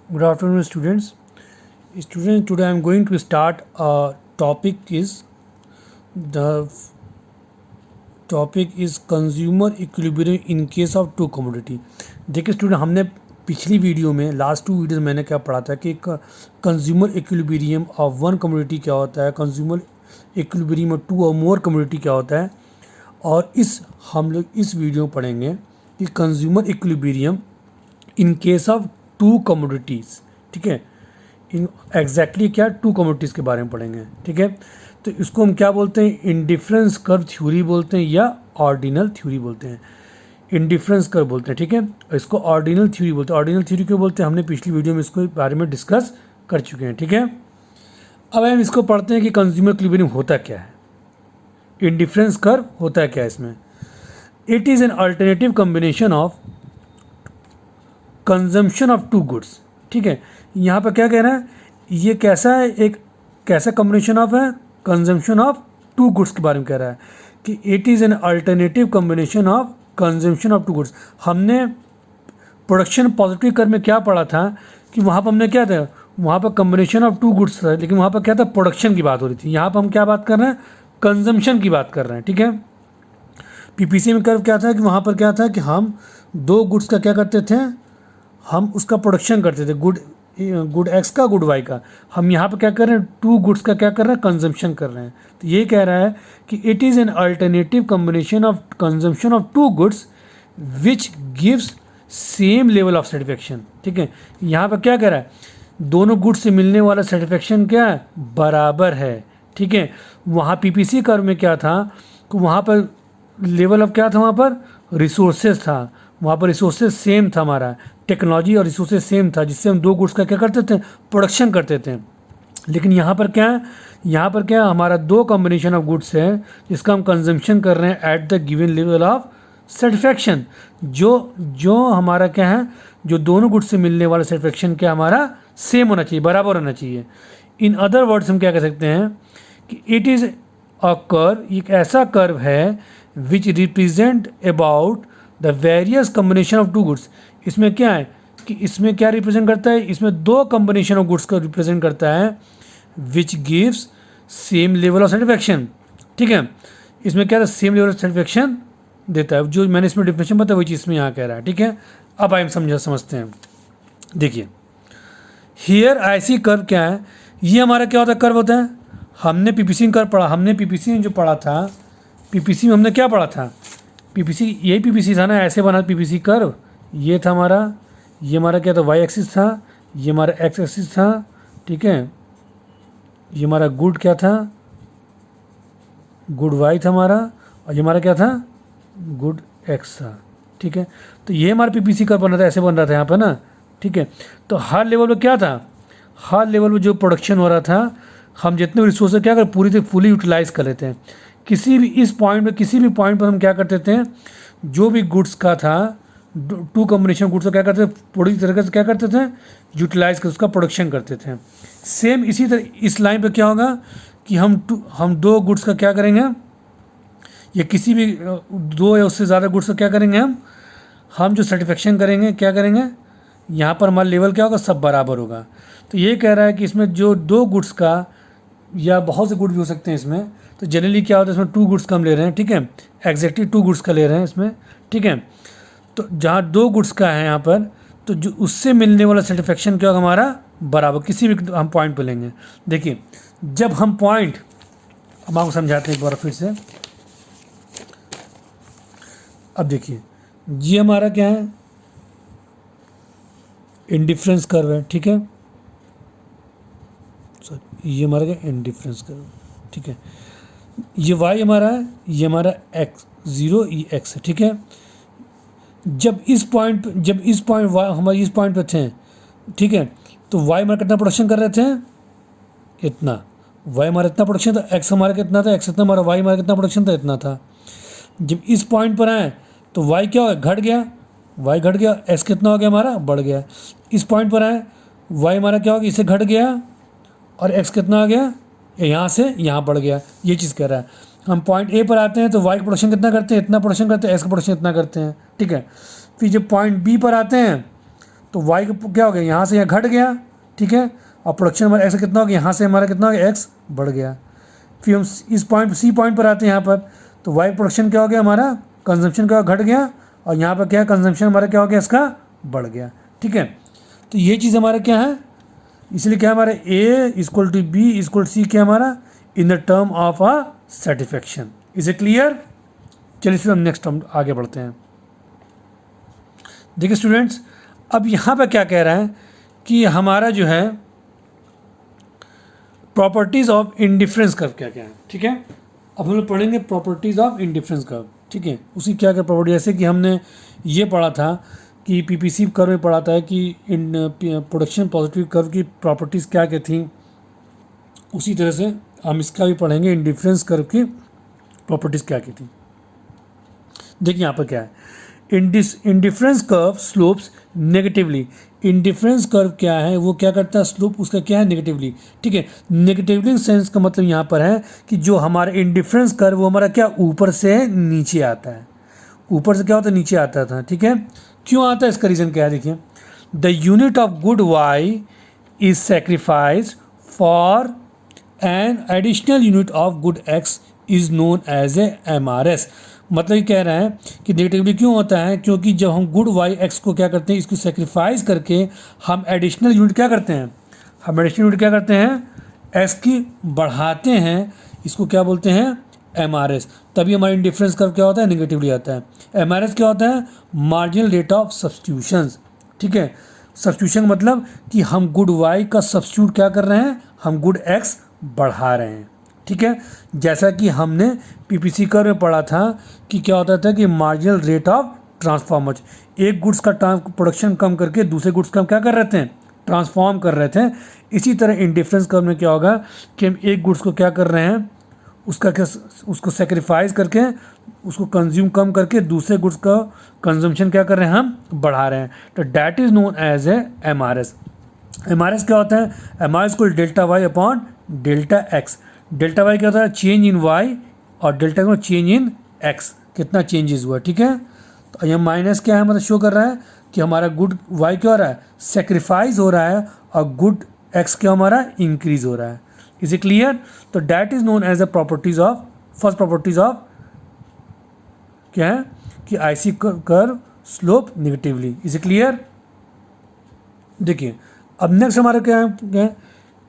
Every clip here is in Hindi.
Good afternoon, students. Today I am going to start a topic is the topic is consumer equilibrium in case of two commodity. देखिए स्टूडेंट, हमने पिछली वीडियो में लास्ट 2 वीडियोस मैंने क्या पढ़ा था कि consumer equilibrium of one commodity क्या होता है, कंज्यूमर इक्विलिब्रियम ऑफ टू और मोर कमोडिटी क्या होता है, और हम लोग इस वीडियो में पढ़ेंगे कि consumer equilibrium in case of two commodities. ठीक है, एग्जैक्टली क्या टू कमोडिटीज़ के बारे में पढ़ेंगे। ठीक है, तो इसको हम क्या बोलते हैं, इंडिफरेंस कर्व थ्योरी बोलते हैं या ऑर्डिनल थ्योरी बोलते हैं। इंडिफरेंस कर्व बोलते हैं, ठीक है, और इसको ऑर्डिनल थ्योरी बोलते हैं। ऑर्डिनल थ्योरी क्यों बोलते हैं, हमने पिछली वीडियो में इसको बारे में डिस्कस कर चुके हैं। ठीक है, अब हम इसको पढ़ते हैं कि कंज्यूमर इक्विलिब्रियम होता क्या है, इंडिफरेंस कर्व होता है क्या इसमें। It is an alternative combination of consumption of two goods. ठीक है, यहाँ पर क्या कह रहा है, ये कैसा है, एक कैसा कॉम्बिनेशन ऑफ है, कंजम्पशन ऑफ टू गुड्स के बारे में कह रहा है कि it is an alternative combination of consumption of two goods. हमने प्रोडक्शन पॉजिटिव कर्व में क्या पढ़ा था कि वहाँ पर हमने क्या था, वहाँ पर कॉम्बिनेशन ऑफ टू गुड्स था, लेकिन वहाँ पर क्या था, प्रोडक्शन की बात हो रही थी। यहाँ पर हम क्या बात कर रहे हैं, कंजम्पशन की बात कर रहे हैं। ठीक है, पीपीसी में कर्व क्या था कि वहाँ पर क्या था कि हम दो गुड्स का क्या करते थे, हम उसका प्रोडक्शन करते थे, गुड एक्स का गुड वाई का। हम यहाँ पर क्या कर रहे हैं, टू गुड्स का क्या कर रहे हैं, कंजम्पशन कर रहे हैं। तो ये कह रहा है कि it is an alternative combination of consumption of two goods which gives same level of satisfaction. ठीक है, यहाँ पर क्या कह रहा है, दोनों गुड्स से मिलने वाला सेटिस्फेक्शन क्या है, बराबर है। ठीक है, वहाँ पीपीसी कर्व में क्या था कि वहाँ पर लेवल ऑफ क्या था, वहाँ पर रिसोर्सेज था, वहाँ पर रिसोर्सेज सेम था, हमारा टेक्नोलॉजी और रिसोर्सेज सेम था, जिससे हम दो गुड्स का क्या करते थे, प्रोडक्शन करते थे। लेकिन यहाँ पर क्या है, यहाँ पर क्या है, हमारा दो कॉम्बिनेशन ऑफ गुड्स है जिसका हम कंजम्पशन कर रहे हैं at the given level of satisfaction. जो हमारा क्या है, जो दोनों गुड्स से मिलने वाला सेटिस्फेक्शन क्या हमारा सेम होना चाहिए, बराबर होना चाहिए। इन अदर वर्ड्स हम क्या कह सकते हैं कि इट इज़ अ कर्व, एक ऐसा कर्व है which represent about the various combination of two goods. इसमें क्या है कि इसमें क्या रिप्रेजेंट करता है, इसमें दो कॉम्बिनेशन ऑफ गुड्स को रिप्रेजेंट करता है विच gives same level of satisfaction. ठीक है, इसमें क्या है, सेम लेवल ऑफ सेटिस्फेक्शन देता है, जो मैंने इसमें डिफिनेशन बताया वही चीज़ इसमें यहाँ कह रहा है। ठीक है, अब आइए समझते हैं। देखिए हियर ऐसी कर्व क्या है, ये हमारा क्या होता है, कर्व होता है। हमने पीपीसी में कर्व पढ़ा, हमने पीपीसी में जो पढ़ा था, पीपीसी में हमने क्या पढ़ा था, पीपीसी यही पीपीसी था ना, ऐसे बना पीपीसी कर्व। ये था हमारा, ये हमारा क्या था, वाई एक्सिस था, ये हमारा एक्स एक्सिस था। ठीक है, ये हमारा गुड क्या था, गुड वाई था हमारा, और ये हमारा क्या था, गुड एक्स था। ठीक है, तो ये हमारा पीपीसी कर्व बन रहा था, ऐसे बन रहा था यहाँ पर ना। ठीक है, तो हर लेवल पे क्या था, हर लेवल पे जो प्रोडक्शन हो रहा था, हम जितने भी रिसोर्स क्या कर पूरी तरह फुली यूटिलाइज कर लेते हैं। किसी भी इस पॉइंट पे, किसी भी पॉइंट पर हम क्या करते थे, जो भी गुड्स का था, टू कॉम्बिनेशन गुड्स का क्या करते थे, पूरी तरीके से क्या करते थे, यूटिलाइज कर उसका प्रोडक्शन करते थे। सेम इसी तरह इस लाइन पे क्या होगा कि हम दो गुड्स का क्या करेंगे, या किसी भी दो या उससे ज़्यादा गुड्स का क्या करेंगे, हम जो सेटिस्फेक्शन करेंगे क्या करेंगे, यहाँ पर हमारा लेवल क्या होगा, सब बराबर होगा। तो ये कह रहा है कि इसमें जो दो गुड्स का, या बहुत से गुड भी हो सकते हैं इसमें, तो जनरली क्या होता है इसमें टू गुड्स का हम ले रहे हैं। ठीक है, एग्जैक्टली टू गुड्स का ले रहे हैं इसमें। ठीक है, तो जहाँ दो गुड्स का है यहाँ पर, तो जो उससे मिलने वाला सेटिस्फेक्शन क्या होगा, हमारा बराबर, किसी भी हम पॉइंट पर लेंगे। देखिए जब हम पॉइंट, हम आपको समझाते हैं एक बार फिर से। अब देखिए ये हमारा क्या है, इंडिफरेंस कर्व है। ठीक है, सॉरी ये हमारा क्या, इंडिफरेंस कर्व। ठीक है, ये वाई हमारा है, ये हमारा एक्स ज़ीरो, ये एक्स है। ठीक है, जब इस पॉइंट हमारे इस पॉइंट पे थे, ठीक है, तो वाई हमारा कितना प्रोडक्शन कर रहे थे, इतना। वाई हमारा इतना प्रोडक्शन था, एक्स हमारा कितना था, एक्स इतना हमारा, वाई हमारा कितना प्रोडक्शन था, इतना था। जब इस पॉइंट पर आए तो वाई क्या हो गया, घट गया, वाई घट गया, एक्स कितना हो गया हमारा, बढ़ गया। इस पॉइंट पर आए, वाई हमारा क्या हो गया, इसे घट गया, और एक्स कितना आ गया, यहाँ से यहाँ बढ़ गया। ये चीज़ कह रहा है। हम पॉइंट ए पर आते हैं तो वाई का प्रोडक्शन कितना करते हैं, इतना प्रोडक्शन करते हैं, एक्स का प्रोडक्शन इतना करते हैं। ठीक है, फिर जब पॉइंट बी पर आते हैं तो y क्या हो गया, यहाँ से यहाँ घट गया, ठीक है, और प्रोडक्शन हमारा x कितना हो गया, यहाँ से हमारा कितना हो गया, x बढ़ गया। फिर हम इस पॉइंट सी पॉइंट पर आते हैं यहाँ पर, तो y प्रोडक्शन क्या हो गया हमारा, कंजम्पशन क्या घट गया, और यहाँ पर क्या है, कंजम्पशन हमारा क्या हो गया, इसका बढ़ गया, ठीक है। तो ये चीज़ हमारा क्या है, इसलिए क्या हमारा A equal to B equal to C क्या हमारा, in the term of a satisfaction. Is a clear. चलिए इसमें हम नेक्स्ट टर्म आगे बढ़ते हैं। देखिए स्टूडेंट्स, अब यहाँ पे क्या कह रहा है कि हमारा जो है प्रॉपर्टीज़ ऑफ इंडिफरेंस कर्व क्या क्या है, ठीक है। अब हम लोग पढ़ेंगे प्रॉपर्टीज़ ऑफ इंडिफरेंस कर्व, ठीक है। उसी क्या क्या प्रॉपर्टी, जैसे कि हमने ये पढ़ा था कि पीपीसी कर्व में पढ़ा था कि इन प्रोडक्शन पॉजिटिव कर्व की प्रॉपर्टीज़ क्या क्या थी, उसी तरह से हम इसका भी पढ़ेंगे इंडिफरेंस कर्व की प्रॉपर्टीज़ क्या क्या थी। देखिए यहाँ पर क्या है, indifference curve slopes negatively. Indifference curve क्या है, वो क्या करता है, स्लोप उसका क्या है, नेगेटिवली, ठीक है। नेगेटिवली सेंस का मतलब यहाँ पर है कि जो हमारा इंडिफरेंस कर्व वो हमारा क्या ऊपर से नीचे आता है, ऊपर से क्या होता है, नीचे आता था, ठीक है। क्यों आता है, इसका रीज़न क्या है, देखिए, the unit of good Y is sacrifice for an additional unit of good X is known as a MRS। मतलब ये कह रहा है कि नेगेटिवली क्यों होता है, क्योंकि जब हम गुड वाई एक्स को क्या करते हैं, इसको सेक्रीफाइस करके हम एडिशनल यूनिट क्या करते हैं, हम एडिशनल यूनिट क्या करते हैं, एक्स की बढ़ाते हैं, इसको क्या बोलते हैं, MRS। तभी हमारा इंडिफरेंस कर्व क्या होता है, नेगेटिवली आता है। MRS क्या होता है, मार्जिनल रेट ऑफ सब्स्टिट्यूशंस, ठीक है। सब्स्टिट्यूशन मतलब कि हम गुड वाई का सब्स्टिट्यूट क्या कर रहे हैं, हम गुड एक्स बढ़ा रहे हैं, ठीक है। जैसा कि हमने पीपीसी कर्व में पढ़ा था कि क्या होता था कि मार्जिनल रेट ऑफ ट्रांसफॉर्मर, एक गुड्स का प्रोडक्शन कम करके दूसरे गुड्स का हम क्या कर रहे थे, ट्रांसफॉर्म कर रहे थे। इसी तरह इंडिफरेंस कर्व में क्या होगा कि हम एक गुड्स को क्या कर रहे हैं, उसका क्या, उसको सेक्रीफाइस करके, उसको कंज्यूम कम करके दूसरे गुड्स का कंजम्पशन क्या कर रहे हैं, हम बढ़ा रहे हैं। तो that is known as a MRS। MRS क्या होता है, MRS को delta Y upon delta X. Delta Y क्या होता है, चेंज इन वाई, और डेल्टा को चेंज इन एक्स, कितना चेंजेस हुआ, ठीक है। तो यह माइनस क्या है, मतलब शो कर रहा है कि हमारा गुड वाई क्या हो रहा है, सेक्रीफाइस हो रहा है, और गुड एक्स क्या हमारा इंक्रीज हो रहा है। Is it clear. तो that is known as a properties of, first properties of क्या है कि IC curve slope negatively. Is it clear. देखिए अब नेक्स्ट हमारा क्या है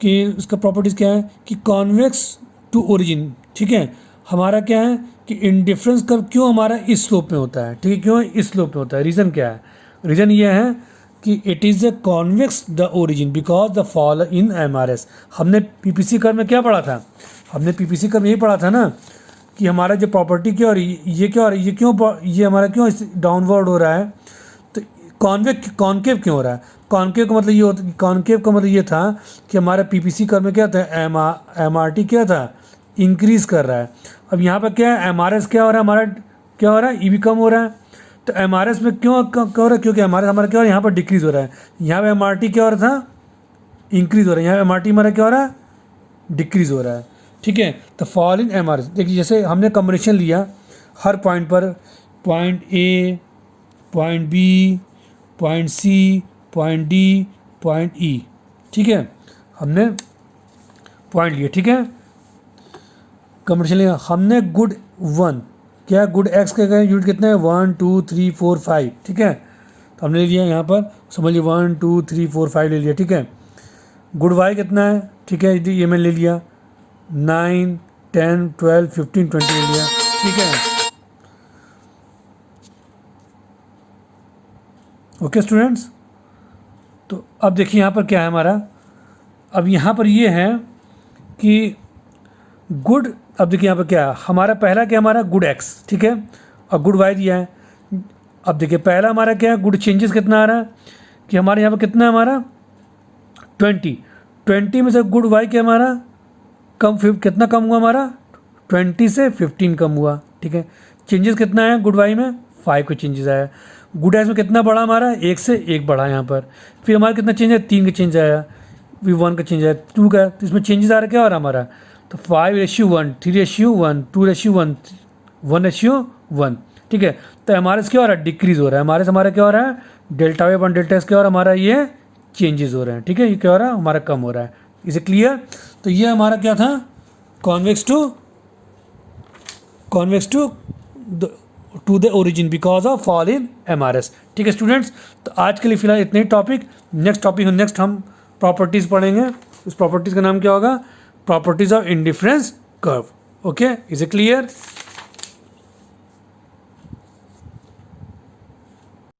कि उसका प्रॉपर्टीज़ क्या है कि कॉन्वेक्स टू ओरिजिन, ठीक है। हमारा क्या है कि इंडिफरेंस कर्व क्यों हमारा इस स्लोप में होता है, ठीक है, क्यों इस स्लोप में होता है, रीज़न क्या है, रीज़न ये है कि it is a convex the origin because the fall in MRS। हमने पीपीसी कर्व में क्या पढ़ा था, हमने पीपीसी कर्व यही पढ़ा था ना कि हमारा जो प्रॉपर्टी क्या हो रही है, ये क्या हो रही है, ये क्यों, ये हमारा क्यों डाउनवर्ड हो रहा है, तो कॉन्केव क्यों हो रहा है। कॉन्केव का मतलब ये होता है, कॉन्केव का मतलब ये था कि हमारा पीपीसी कर्व में क्या था, MRT क्या था, इंक्रीज़ कर रहा है। अब यहाँ पर क्या है, MRS क्या हो रहा है, हमारा क्या हो रहा है, EV कम हो रहा है। तो MRS में क्यों हो रहा है, क्योंकि हमारा क्या हो रहा है, यहाँ पर डिक्रीज़ हो रहा है। यहाँ पर MRT क्या हो रहा था, इंक्रीज़ हो रहा है, यहाँ MRT हमारा क्या हो रहा है, डिक्रीज़ हो रहा है, ठीक है। तो फॉल इन MRS, देखिए जैसे हमने कॉम्बिनेशन लिया हर पॉइंट पर, point A, point B, point C, point D, point E, ठीक है, हमने पॉइंट लिए, ठीक है, कॉम्बिनेशन लिया हमने। गुड 1 क्या, गुड एक्स का यूनिट कितना है, 1 2 3 4 5, ठीक है। तो हमने ले लिया यहाँ पर, समझिए 1 2 3 4 5 ले लिया, ठीक है। गुड वाई कितना है, ठीक है, ये मैंने ले लिया 9 10 12 15 20 ले लिया, ठीक है। ओके स्टूडेंट्स, तो अब देखिए यहाँ पर क्या है हमारा, अब यहाँ पर ये है कि गुड, अब देखिए यहाँ पर क्या है हमारा, पहला क्या हमारा गुड एक्स, ठीक है, और गुड वाई दिया है। अब देखिए पहला हमारा क्या है, गुड चेंजेस कितना आ रहा है कि हमारे यहाँ पर कितना है हमारा 20 में से गुड वाई क्या हमारा कम, कितना कम हुआ हमारा, 20 से 15 कम हुआ, ठीक है। चेंजेस कितना है गुड वाई में, 5 का चेंजेस आया। गुड एक्स में कितना बढ़ा हमारा, 1 से 1 बढ़ा यहाँ पर। फिर हमारा कितना चेंज है, 3 का चेंज आया, फिर 1 का चेंज आया, 2 का, तो इसमें चेंजेस आ रहा क्या हो रहा हमारा, तो 5:1, 3:1, 2:1, 1:1, ठीक है। तो एम आर एस क्या हो रहा है, डिक्रीज हो रहा है, एम आर एस हमारा क्या हो रहा है, डेल्टा वे अपन डेल्टा एस क्या हो रहा है हमारा, ये चेंजेस हो रहे हैं, ठीक है, ये क्या हो रहा है हमारा कम हो रहा है। इसे क्लियर। तो ये हमारा क्या था, convex to the origin because of fall in M R S. ठीक है स्टूडेंट्स, तो आज के लिए फिलहाल इतने ही टॉपिक। नेक्स्ट हम प्रॉपर्टीज़ पढ़ेंगे। उस प्रॉपर्टीज़ का नाम क्या होगा, properties of indifference curve. Okay, is it clear.